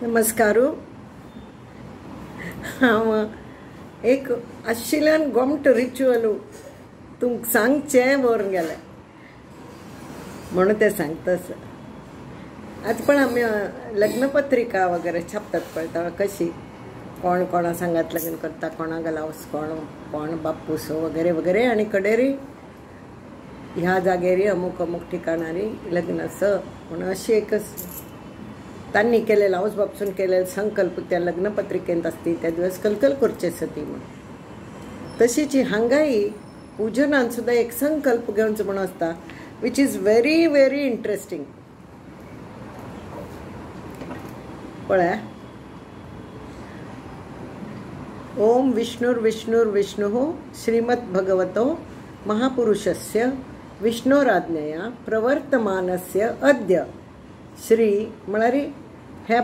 नमस्कारू हांव एक आशिल्ल्यान गोमट रिच्युअल तुमकां सांगचें व्हरून गेलें म्हणून तें सांगतास. आतां पण आमी लग्नपत्रिका वगैरे छापतात पळयता कशी कोण कोणा सांगात लग्न करता, कोणाक लावस कोण बापूसो वगैरे वगैरे आनी कडेरी ह्या जागेरी अमूक अमूक ठिकाणारी लग्न असं म्हणून अशी एक तांणी केलेलं हाऊस बापूसून केलेलं संकल्प त्या लग्नपत्रिकेंत असती त्या दिवस कलकल करचे सती म्हणून. तशीच हांगाय पूजनान सुद्धा एक संकल्प घेवचो म्हणून आसता which is very very interesting. पळय, ओम विष्णुर्विष्णुर्विष्णुः श्रीमद्भगवतो महापुरुषस्य विष्णोराज्ञया प्रवर्तमानस्य अद्य श्री म्हळ्यार हे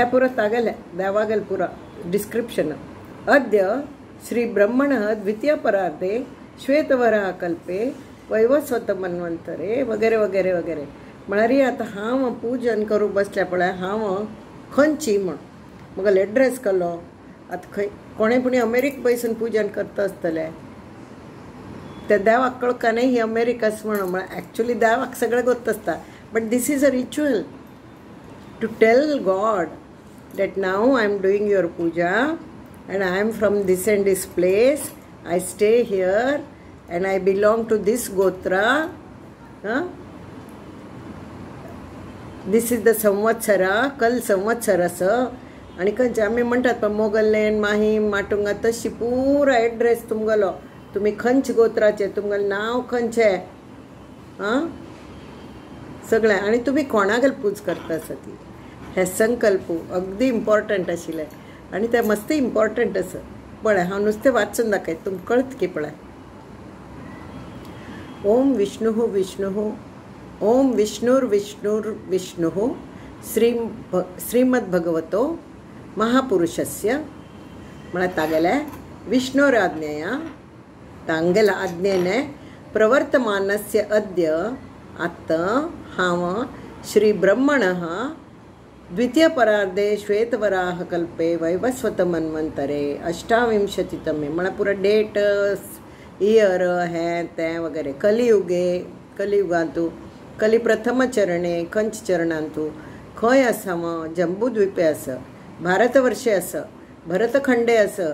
पुरा तागेले देवागेल पुरा डिस्क्रिप्शन. अद्य श्री ब्रह्मणः द्वितीय परार्धे श्वेतवराह कल्पे वैवस्वत मन्वंतरे वगैरे वगैरे वगैरे. म्हळ्यार आतां हांव पूजन करूंक बसलें पळय, हांव खंयची म्हण म्हगेलो एड्रेस केलो. आतां खंय कोणें पुणी अमेरिक पयसून पूजन करता आसतले ते देवाक कळका न्ही ही अमेरिकास म्हणून. एक्चुअली देवाक सगळें गोत आसता, but this is a ritual to tell God that now I am doing your puja and I am from this and this place, I stay here and I belong to this gotra. This is the samvatsara, कल संवत्सर असं. आणि खंयचे आमी म्हणटात पण मोगल्लेन माहीम माटुंगा तशी पुरा एड्रेस तुमगेलो, तुमी खंयचे गोत्राचे, तुमगेलें नांव खंयचें सगळें आनी तुमी कोणागेल पूज करता आसती. हे संकल्प अगदी इम्पॉर्टंट आशिल्ले आनी ते मस्त इम्पॉर्टंट आसा. पळय हांव नुस्तें वाचून दाखयत, तुमकां कळत की. पळय, ओम विष्णुः विष्णुः ओम विष्णुर्विष्णुर्विष्णुः श्रीमद्भगवतो महापुरुषस्य म्हळ्यार तागेले विष्णोराज्ञया तांगेल्या आज्ञेने प्रवर्तमानस्य अद्य आतां हांव श्री ब्रह्मणः द्वितीय परार्धे श्वेतवराह कल्पे वैवस्वत मन्वंतरे अष्टाविंशतितमे म्हळ्यार पुरो डेट इयर हें तें वगैरे कलियुगांतू कली प्रथम चरणे खंयच्या चरणांतू खंय आसा जंबूद्वीपे आसा, भारतवर्षे आसा, भरतखंडे आसा,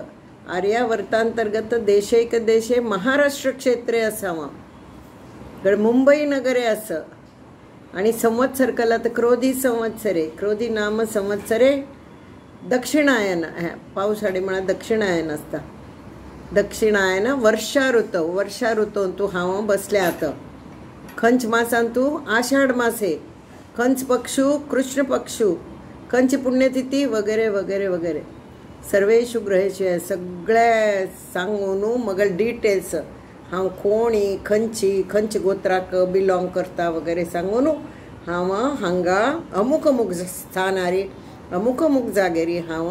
आर्यावर्तांतर्गत देशैक देशे महाराष्ट्र क्षेत्रे आसा, मुंबई नगरे आसा. आणि संवत्सर कला तर क्रोधी संवत्सरे, क्रोधी नाम संवत्सरे दक्षिणायन पावसाळी म्हणा दक्षिणायन असता. दक्षिणायन वर्षा ऋतूंतू हांव बसले आतां. खंच मासांतू आषाढ मासे, खंच पक्षू कृष्ण पक्षू, खंच पुण्यतिथी वगैरे वगैरे वगैरे. सर्वेषु ग्रहेषु सगळे सांगून मगल डिटेल्स हांव कोणी खंयची गोत्राक बिलॉंग करता वगैरे सांगून हांव हांगा अमूक अमूक स्थानारी अमूक अमूक जागेरी हांव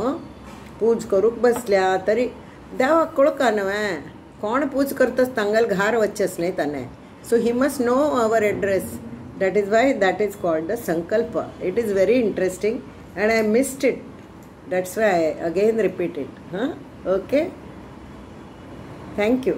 पूज करूंक बसल्या. तरी देवाक कळका न्हय कोण पूज करतास तांगेल घार वचचेस न्ही ताणें. So he must know our address. That is why that is called the sankalp. It is very interesting and I missed it. That's why I again repeat it. Okay, thank you.